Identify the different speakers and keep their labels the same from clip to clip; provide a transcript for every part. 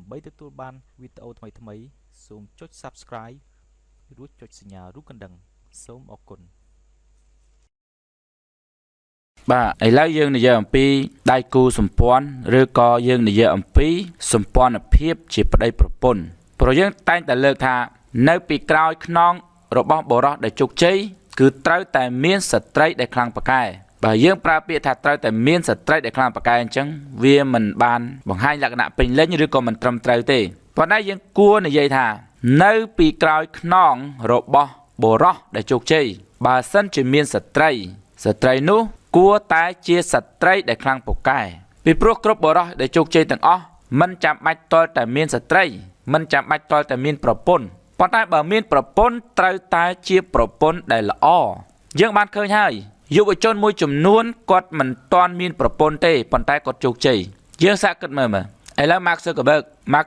Speaker 1: ដើម្បីទទួលបានវីដេអូថ្មីៗសូមចុច Subscribe រួចចុចសញ្ញារូបកណ្ដឹងសូមអរគុណ
Speaker 2: បាទឥឡូវយើងនិយាយអំពីដៃគូសម្ព័ន្ធឬក៏យើងនិយាយអំពីសម្ព័ន្ធភាពជាប្តីប្រពន្ធព្រោះយើងតែងតែលើកថានៅពីក្រោយខ្នងរបស់បុរសដែលជោគជ័យគឺត្រូវតែមានស្ត្រីដែលខ្លាំងប៉ាកែបើយើងប្រើពាក្យថាត្រូវតែមានស្ត្រីដែលខ្លាំងប៉ាកែអញ្ចឹងវាមិនបានបង្ហាញលក្ខណៈពេញលេញឬក៏មិនត្រឹមត្រូវទេប៉ុន្តែយើងគួរនិយាយថានៅពីក្រោយខ្នងរបស់បុរសដែលជោគជ័យបើសិនជាមានស្ត្រីនោះគួរតែជាស្ត្រីដែលខ្លាំងពូកែពីព្រោះគ្រប់បុរសដែលជោគជ័យទាំងអស់មិនចាំបាច់ទាល់តែមានស្ត្រីមិនចាំបាច់ទាល់តែមានប្រពន្ធប៉ុន្តែបើមានប្រពន្ធត្រូវតែជាប្រពន្ធដែលល្អយើងបានឃើញហើយយុវជនមួយចំនួនគាត់មិនទាន់មានប្រពន្ធទេប៉ុន្តែគាត់ជោគជ័យយើងសាកគិតមើលឥឡូវ Mark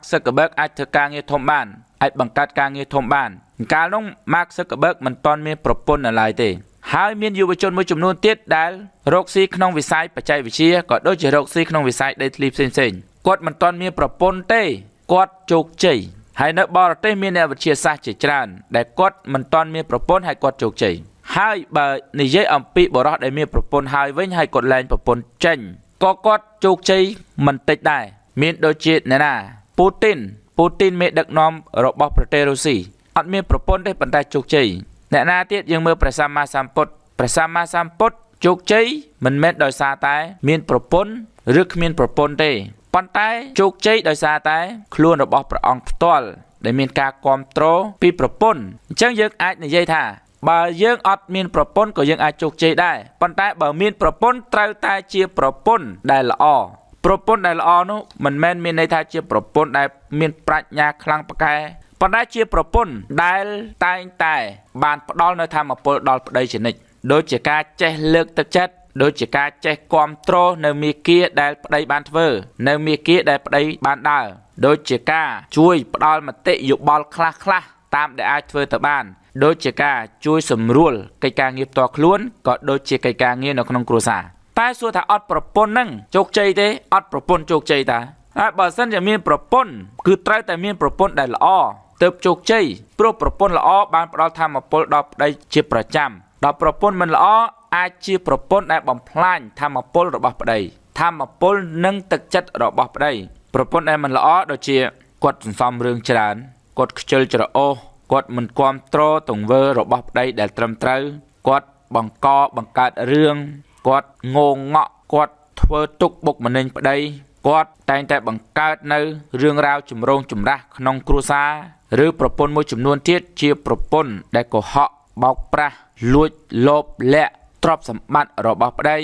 Speaker 2: Zuckerberg អាចធ្វើការងារធំបានអាចបង្កើតការងារធំបានកាលនោះ Mark Zuckerberg មិនទាន់មានប្រពន្ធនៅឡើយទេហើយមានយុវជនមួយចំនួនទៀតដែលរកស៊ីក្នុងវិស័យបច្ចេកវិទ្យាក៏ដូចជារកស៊ីក្នុងវិស័យដីធ្លីផ្សេងៗគាត់មិនទាន់មានប្រពន្ធទេគាត់ជោគជ័យហើយនៅបរទេសមានអ្នកវិទ្យាសាស្ត្រជាច្រើនដែលគាត់មិនទាន់មានប្រពន្ធហើយគាត់ជោគជ័យហើយបើនិយាយអំពីបុរសដែលមានប្រពន្ធហើយវិញហើយគាត់លែងប្រពន្ធចេញក៏គាត់ជោគជ័យមិនតិចដែរមានដូចជាអ្នកណាពូទីនមេដឹកនាំរបស់ប្រទេសរុស្ស៊ីអត់មានប្រពន្ធទេប៉ុន្តែជោគជ័យអ្នកណាទៀតយើងមើលព្រះសម្មាសម្ពុទ្ធជោគជ័យមិនមែនដោយសារតែមានប្រពន្ធឬគ្មានប្រពន្ធទេប៉ុន្តែជោគជ័យដោយសារតែខ្លួនរបស់ព្រះអង្គផ្ទាល់ដែលមានការគ្រប់គ្រងពីប្រពន្ធអញ្ចឹងយើងអាចនិយាយថាបើយើងអត់មានប្រពន្ធក៏យើងអាចជោគជ័យដែរប៉ុន្តែបើមានប្រពន្ធត្រូវតែជាប្រពន្ធដែលល្អប្រពន្ធដែលល្អនោះមិនមែនមានន័យថាជាប្រពន្ធដែលមានប្រាជ្ញាខ្លាំងប៉ាកែប៉ុន្តែជាប្រពន្ធដែលតែងតែបានផ្ដល់នៅធម៌ពលដល់ប្តីជានិច្ចដូចជាការចេះលើកទឹកចិត្តដូចជាការចេះគ្រប់គ្រងនៅមាគ៌ាដែលប្តីបានធ្វើនៅមាគ៌ាដែលប្តីបានដើរដូចជាការជួយផ្ដល់មតិយោបល់ខ្លះតាមដែលអាចធ្វើទៅបានដូចជាការជួយសម្រួលកិច្ចការងារផ្ទាល់ខ្លួនក៏ដូចជាកិច្ចការងារនៅក្នុងគ្រួសារតែសួរថាអត់ប្រពន្ធនឹងជោគជ័យទេអត់ប្រពន្ធជោគជ័យតាហើយបើសិនជាមានប្រពន្ធគឺត្រូវតែមានប្រពន្ធដែលល្អទើបជោគជ័យព្រោះប្រពន្ធល្អបានផ្ដល់ធម៌ពលដល់ប្តីជាប្រចាំដល់ប្រពន្ធមិនល្អអាចជាប្រពន្ធដែលបំផ្លាញធម៌ពលរបស់ប្តីធម៌ពលនិងទឹកចិត្តរបស់ប្តីប្រពន្ធដែលមិនល្អដូចជាគាត់សន្សំរឿងច្រើនគាត់ខ្ជិលច្រអូសគាត់មិនគ្រប់គ្រងទង្វើរបស់ប្តីដែលត្រឹមត្រូវគាត់បង្កើតរឿងគាត់ងងក់គាត់ធ្វើទុកបុកម្នេញប្តីគាត់តែងតែបង្កើតនៅរឿងរ៉ាវចម្រូងចម្រាសក្នុងគ្រួសារឬប្រពន្ធមួយចំនួនទៀតជាប្រពន្ធដែលកុហកបោកប្រាស់លួចលោភលាក់ទ្រព្យសម្បត្តិរបស់ប្តី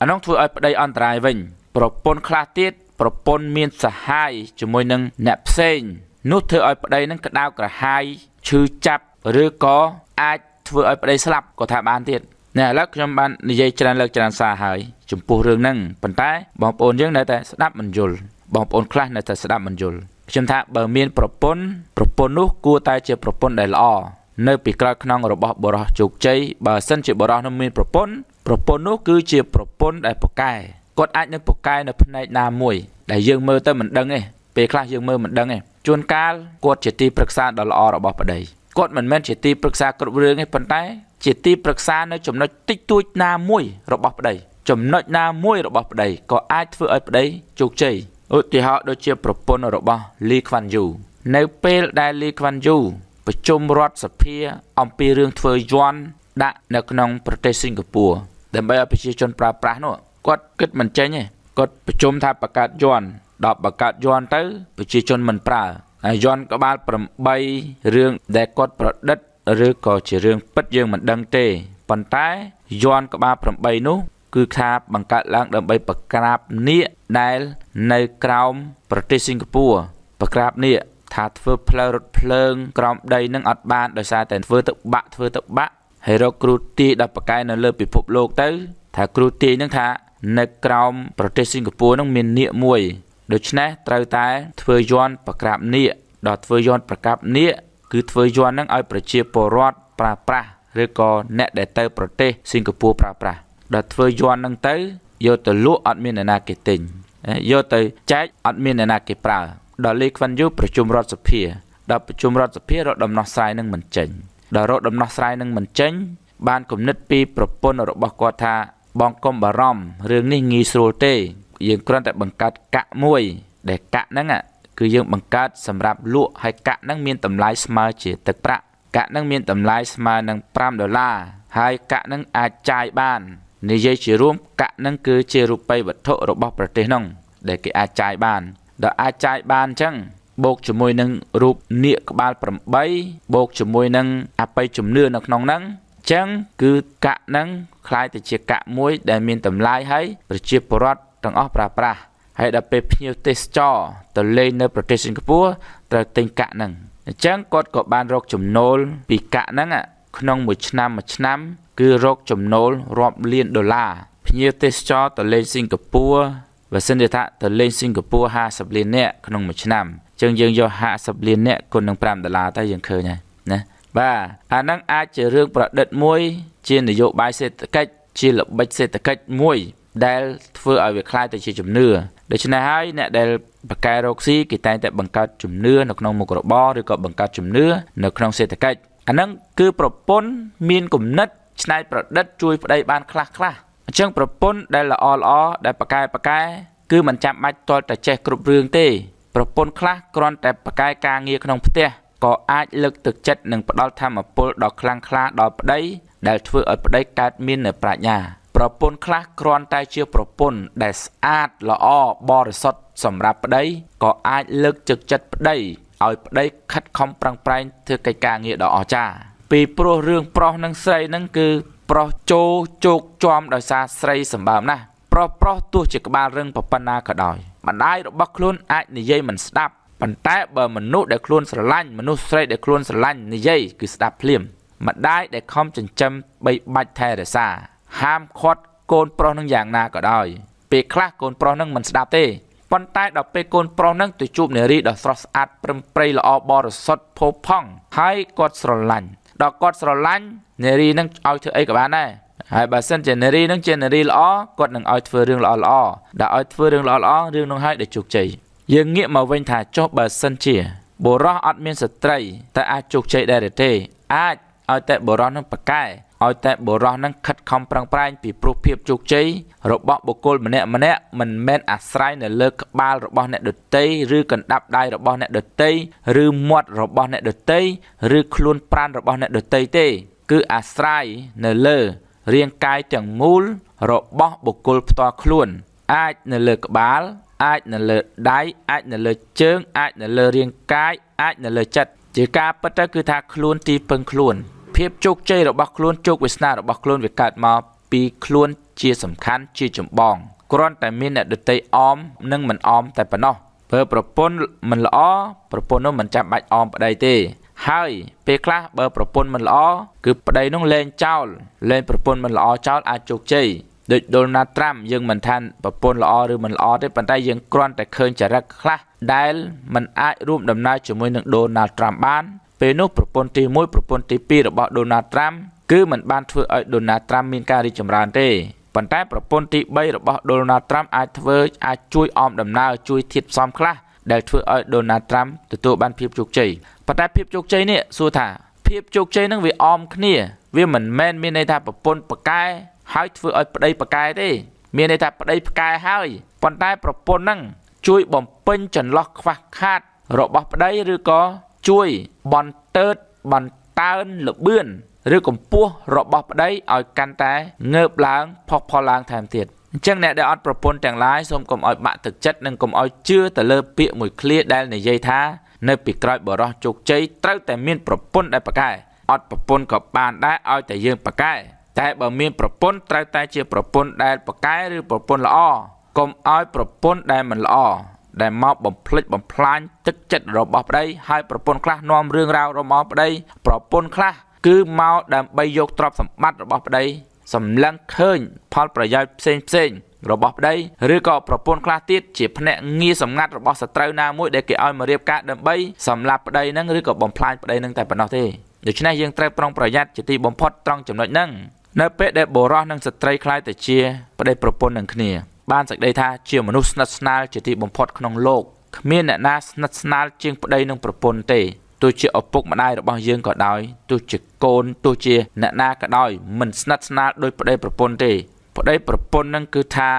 Speaker 2: អានោះធ្វើឲ្យប្តីអន្តរាយវិញប្រពន្ធខ្លះទៀតប្រពន្ធមានសហាយជាមួយនឹងអ្នកផ្សេងនោះធ្វើឲ្យប្តីនឹងក្តៅក្រហាយឈឺចាប់ឬក៏អាចធ្វើឲ្យប្តីស្លាប់ក៏ថាបានទៀតឥឡូវខ្ញុំបាននិយាយច្រើនលើកច្រើនសារហើយចំពោះរឿងហ្នឹងប៉ុន្តែបងប្អូនយើងនៅតែស្ដាប់មិនយល់បងប្អូនខ្លះនៅតែស្ដាប់មិនយល់ខ្ញុំថាបើមានប្រពន្ធនោះគួរតែជាប្រពន្ធដែលល្អនៅពីក្រោយខ្នងរបស់បុរសជោគជ័យបើសិនជាបុរសនោះមានប្រពន្ធនោះគឺជាប្រពន្ធដែលពូកែគាត់អាចនឹងពូកែនៅផ្នែកណាមួយដែលយើងមើលទៅមិនដឹងទេពេលខ្លះយើងមើលមិនដឹងទេជួនកាលគាត់ជាទីប្រឹក្សាដ៏ល្អរបស់ប្តីគាត់មិនមែនជាទីប្រឹក្សាគ្រប់រឿងទេប៉ុន្តែជាទីប្រឹក្សានៅចំណុចតិចតួចណាមួយរបស់ប្តីចំណុចណាមួយរបស់ប្តីក៏អាចធ្វើឲ្យប្តីជោគជ័យឧទាហរណ៍ដូចជាប្រពន្ធរបស់ Lee Kuan Yew នៅពេលដែល Lee Kuan Yew ប្រជុំរដ្ឋសភាអំពីរឿងធ្វើយ័ន្តដាក់នៅក្នុងប្រទេសសិង្ហបុរីដើម្បីឲ្យប្រជាជនប្រើប្រាស់នោះគាត់គិតមិនចេញទេគាត់ប្រជុំថាបង្កើតយ័ន្តដល់បង្កើតយ័ន្តទៅប្រជាជនមិនប្រើហើយយ័ន្តក្បាល8រឿងដែលគាត់ប្រឌិតឬក៏ជារឿងពិតយើងមិនដឹងទេប៉ុន្តែយ័ន្តក្បាល8នោះគឺថាបង្កើតឡើងដើម្បីប្រក្រាបនាគដែលនៅក្រោមប្រទេសសិង្ហបុរីប្រក្រាបនាគថាធ្វើផ្លូវរថភ្លើងក្រោមដីនឹងអត់បានដោយសារតែធ្វើទៅបាក់ហើយរកគ្រូទាយដល់ប្រកែនៅលើពិភពលោកទៅថាគ្រូទាយនឹងថានៅក្រោមប្រទេសសិង្ហបុរីនឹងមាននាគមួយដូច្នេះត្រូវតែធ្វើយ័ន្តប្រក្រាបនាគដល់ធ្វើយ័ន្តប្រក្រាបនាគគឺធ្វើយ័ន្តនឹងឲ្យប្រជាពលរដ្ឋប្រើប្រាស់ឬក៏អ្នកដែលទៅប្រទេសសិង្ហបុរីប្រើប្រាស់ដល់ធ្វើយ័ន្តនឹងទៅយកទៅលក់អត់មានអ្នកណាគេទិញយកទៅចែកអត់មានអ្នកណាគេប្រើ ដល់លីខ្វិនយូប្រជុំរដ្ឋសភាដល់ប្រជុំរដ្ឋសភារកដំណោះស្រាយនឹងមិនចេញដល់រកដំណោះស្រាយនឹងមិនចេញបានគំនិតពីប្រពន្ធរបស់គាត់ថាបងកុំបារម្ភរឿងនេះងាយស្រួលទេយើងគ្រាន់តែបង្កើតកាក់មួយដែលកាក់ហ្នឹងគឺយើងបង្កើតសម្រាប់លក់ហើយកាក់ហ្នឹងមានតម្លៃស្មើជាទឹកប្រាក់កាក់ហ្នឹងមានតម្លៃស្មើនឹង$5ហើយកាក់ហ្នឹងអាចចាយបាននិយាយជារួមកាក់ហ្នឹងគឺជារូបិយវត្ថុរបស់ប្រទេសហ្នឹងដែលគេអាចចាយបានដល់អាចចាយបានអញ្ចឹងបូកជាមួយនឹងរូបនាគក្បាល8បូកជាមួយនឹងអបិយជំនឿនៅក្នុងហ្នឹងអញ្ចឹងគឺកាក់ហ្នឹងคล้ายទៅជាកាក់មួយដែលមានតម្លៃហើយប្រជាពលរដ្ឋទាំងអស់ប្រើប្រាស់ហើយដល់ពេលភ្ញៀវទេសចរទៅលេងនៅប្រទេសសិង្ហបុរីត្រូវទិញកាក់ហ្នឹងអញ្ចឹងគាត់ក៏បានរកចំណូលពីកាក់ហ្នឹងក្នុងមួយឆ្នាំគឺរកចំណូលរាប់លាន$ភ្ញៀវទេសចរទៅលេងសិង្ហបុរីបើសិនជាថាទៅលេងសិង្ហបុរី50លាននាក់ក្នុងមួយឆ្នាំអញ្ចឹងយើងយក50លាននាក់គុណនឹង$5ទៅយើងឃើញហើយណាបាទអាហ្នឹងអាចជារឿងប្រឌិតមួយជានយោបាយសេដ្ឋកិច្ចជាល្បិចសេដ្ឋកិច្ចមួយដែលធ្វើឲ្យវាคล้ายទៅជាជំនឿដូច្នេះហើយអ្នកដែលបកកែរកស៊ីគេតែងតែបង្កើតជំនឿនៅក្នុងមុខរបរឬក៏បង្កើតជំនឿនៅក្នុងសេដ្ឋកិច្ចអាហ្នឹងគឺប្រពន្ធមានគំនិតច្នៃប្រឌិតជួយប្តីបានខ្លះអញ្ចឹងប្រពន្ធដែលល្អដែលបកកែគឺមិនចាំបាច់ទាល់តែចេះគ្រប់រឿងទេប្រពន្ធខ្លះគ្រាន់តែបកកែការងារក្នុងផ្ទះក៏អាចលើកទឹកចិត្តនិងផ្ដល់ធម៌ពលដ៏ខ្លាំងក្លាដល់ប្តីដែលធ្វើឲ្យប្តីកើតមាននូវប្រាជ្ញាប្រពន្ធខ្លះគ្រាន់តែជាប្រពន្ធដែលស្អាតល្អបរិសុទ្ធសម្រាប់ប្តីក៏អាចលើកទឹកចិត្តប្តីឲ្យប្តីខិតខំប្រឹងប្រែងធ្វើកិច្ចការងារដ៏អស្ចារ្យពីព្រោះរឿងប្រុសនិងស្រីហ្នឹងគឺប្រុសជោគជាំដោយសារស្រីសម្បើមណាស់ប្រុសទោះជាក្បាលរឹងប៉ុណ្ណាក៏ដោយម្ដាយរបស់ខ្លួនអាចនិយាយមិនស្ដាប់ប៉ុន្តែបើមនុស្សដែលខ្លួនស្រឡាញ់មនុស្សស្រីដែលខ្លួនស្រឡាញ់និយាយគឺស្ដាប់ភ្លាមម្ដាយដែលខំចិញ្ចឹមបីបាច់ថែរក្សាហាមឃាត់កូនប្រុសនឹងយ៉ាងណាក៏ដោយពេលខ្លះកូនប្រុសនឹងមិនស្ដាប់ទេប៉ុន្តែដល់ពេលកូនប្រុសនឹងទៅជួបនារីដ៏ស្រស់ស្អាតព្រឹមព្រៃល្អបរិសុទ្ធផូរផង់ហើយគាត់ស្រឡាញ់ដល់គាត់ស្រឡាញ់នារីនឹងឲ្យធ្វើអីក៏បានដែរហើយបើសិនជានារីនឹងជានារីល្អគាត់នឹងឲ្យធ្វើរឿងល្អដែលឲ្យធ្វើរឿងល្អរឿងនោះឲ្យដែលជោគជ័យយើងងាកមកវិញថាចុះបើសិនជាបុរសអត់មានស្ត្រីតែអាចជោគជ័យដែរទេអាចឲ្យតែបុរសនឹងប្រកែឲ្យតែបុរសនឹងខិតខំប្រឹងប្រែងពីព្រោះភាពជោគជ័យរបស់បុគ្គលម្នាក់មិនមែនអាស្រ័យនៅលើក្បាលរបស់អ្នកដទៃឬកណ្ដាប់ដៃរបស់អ្នកដទៃឬមាត់របស់អ្នកដទៃឬខ្លួនប្រាណរបស់អ្នកដទៃទេគឺអាស្រ័យនៅលើរាងកាយទាំងមូលរបស់បុគ្គលផ្ទាល់ខ្លួនអាចនៅលើក្បាលអាចនៅលើដៃអាចនៅលើជើងអាចនៅលើរាងកាយអាចនៅលើចិត្តជាការពិតទៅគឺថាខ្លួនទីពឹងខ្លួនភាពជោគជ័យរបស់ខ្លួនជោគវាសនារបស់ខ្លួនវាកើតមកពីខ្លួនជាសំខាន់ជាចម្បងគ្រាន់តែមានអ្នកដទៃអមនិងមិនអមតែប៉ុណ្ណោះបើប្រពន្ធមិនល្អប្រពន្ធនោះមិនចាំបាច់អមប្តីទេហើយពេលខ្លះបើប្រពន្ធមិនល្អគឺប្តីនោះលែងចោលលែងប្រពន្ធមិនល្អចោលអាចជោគជ័យដូច Donald Trump យើងមិនថាប្រពន្ធល្អឬមិនល្អទេប៉ុន្តែយើងគ្រាន់តែឃើញចរិតខ្លះដែលមិនអាចរួមដំណើរជាមួយនឹង Donald Trump បានពេលនោះប្រពន្ធទី1ប្រពន្ធទី2របស់ Donald Trump គឺមិនបានធ្វើឲ្យ Donald Trump មានការរីកចម្រើនទេប៉ុន្តែប្រពន្ធទី3របស់ Donald Trump អាចជួយអមដំណើរជួយធាតុផ្សំខ្លះដែលធ្វើឲ្យ Donald Trump ទទួលបានភាពជោគជ័យប៉ុន្តែភាពជោគជ័យនេះសួរថាភាពជោគជ័យនឹងវាអមគ្នាវាមិនមែនមានន័យថាប្រពន្ធប្រកែហើយធ្វើឲ្យប្តីប្រកែទេមានន័យថាប្តីប្រកែហើយប៉ុន្តែប្រពន្ធនឹងជួយបំពេញចន្លោះខ្វះខាតរបស់ប្តីឬក៏ជួយបន្តើនល្បឿនឬកម្ពស់របស់ប្តីឲ្យកាន់តែងើបឡើងផុសផុលឡើងថែមទៀតអញ្ចឹងអ្នកដែលអត់ប្រពន្ធទាំងឡាយសូមកុំឲ្យបាក់ទឹកចិត្តនិងកុំឲ្យជឿទៅលើពាក្យមួយឃ្លាដែលនិយាយថានៅពីក្រោយបរិសុទ្ធជោគជ័យត្រូវតែមានប្រពន្ធដែលប្រកែអត់ប្រពន្ធក៏បានដែរឲ្យតែយើងប្រកែតែបើមានប្រពន្ធត្រូវតែជាប្រពន្ធដែលប្រកែឬប្រពន្ធល្អកុំឲ្យប្រពន្ធដែលមិនល្អដែលមកបំភ្លេចបំផ្លាញទឹកចិត្តរបស់ប្តីហើយប្រពន្ធខ្លះនាំរឿងរ៉ាវរបស់ប្តីប្រពន្ធខ្លះគឺមកដើម្បីយកទ្រព្យសម្បត្តិរបស់ប្តីសម្លឹងឃើញផលប្រយោជន៍ផ្សេងរបស់ប្តីឬក៏ប្រពន្ធខ្លះទៀតជាភ្នាក់ងារសម្ងាត់របស់សត្រូវណាមួយដែលគេឲ្យមករៀបការដើម្បីសម្លាប់ប្តីនឹងឬក៏បំផ្លាញប្តីនឹងតែប៉ុណ្ណោះទេដូច្នេះយើងត្រូវប្រុងប្រយ័ត្នជាទីបំផុតត្រង់ចំណុចហ្នឹងនៅពេលដែលបុរសនិងស្ត្រីខ្លាយទៅជាប្តីប្រពន្ធនឹងគ្នាបានសេចក្តីថាជាមនុស្សស្និទ្ធស្នាលជាទីបំផុតក្នុងโลก គ្មានអ្នកណាស្និទ្ធស្នាលជាងប្តីនឹងប្រពន្ធទេទោះជាឪពុកម្ដាយរបស់យើងក៏ដោយទោះជាកូនទោះជាអ្នកណាក៏ដោយមិនស្និទ្ធស្នាលដោយប្តីប្រពន្ធទេប្តីប្រពន្ធនឹងគឺថា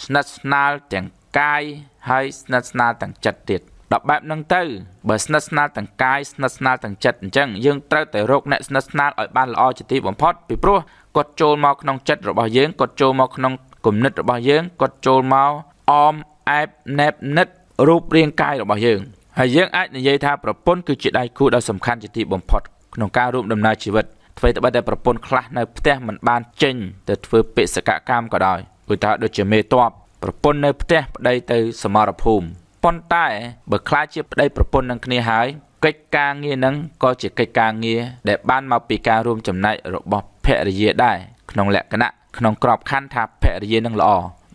Speaker 2: ស្និទ្ធស្នាលទាំងកាយហើយស្និទ្ធស្នាលទាំងចិត្តទៀតដល់បែបហ្នឹងទៅបើស្និទ្ធស្នាលទាំងកាយស្និទ្ធស្នាលទាំងចិត្តអញ្ចឹងយើងត្រូវតែរកអ្នកស្និទ្ធស្នាលឲ្យបានល្អជាទីបំផុតពីព្រោះគាត់ចូលមកក្នុងចិត្តរបស់យើងគាត់ចូលមកក្នុងគំនិតរបស់យើងគាត់ចូលមកអមអែបណែបនិតរូបរាងកាយរបស់យើងហើយយើងអាចនិយាយថាប្រពន្ធគឺជាដៃគូដ៏សំខាន់ជាទីបំផុតក្នុងការរួមដំណើរជីវិតអ្វីត្បិតតែប្រពន្ធខ្លះនៅផ្ទះមិនបានចេញទៅធ្វើបេសកកម្មក៏ដោយឧទាហរណ៍ដូចជាមេតបប្រពន្ធនៅផ្ទះប្តីទៅសមរភូមិប៉ុន្តែបើខ្លាចជាប្តីប្រពន្ធនឹងគ្នាហើយកិច្ចការងារនឹងក៏ជាកិច្ចការងារដែលបានមកពីការរួមចំណែករបស់ភរិយាដែរក្នុងលក្ខណៈក្នុងក្របខ័ណ្ឌថាភរិយានឹងល្អ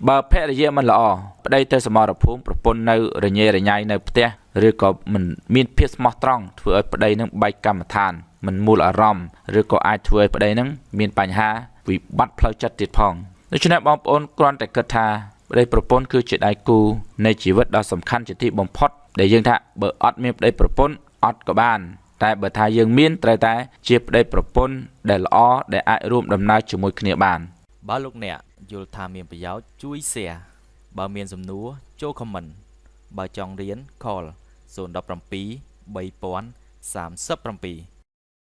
Speaker 2: បើភរិយាមិនល្អប្តីទៅសមរភូមិប្រពន្ធនៅរញ៉េរញ៉ៃនៅផ្ទះឬក៏មិនមានភាពស្មោះត្រង់ធ្វើឲ្យប្តីនឹងបែកកម្មដ្ឋានមិនមូលអារម្មណ៍ឬក៏អាចធ្វើឲ្យប្តីនឹងមានបញ្ហាវិបត្តិផ្លូវចិត្តទៀតផងដូច្នេះបងប្អូនគ្រាន់តែគិតថាប្តីប្រពន្ធគឺជាដៃគូនៃជីវិតដ៏សំខាន់ជាទីបំផុតដែលយើងថាបើអត់មានប្តីប្រពន្ធអត់ក៏បានតែបើថាយើងមានត្រូវតែជាប្តីប្រពន្ធដែលល្អដែលអាចរួមដំណើរជាមួយគ្នាបាន
Speaker 1: បើលោកអ្នកយល់ថាមានប្រយោជន៍ជួយ share បើមានសំណួរចូល comment បើចង់រៀន call 017 3037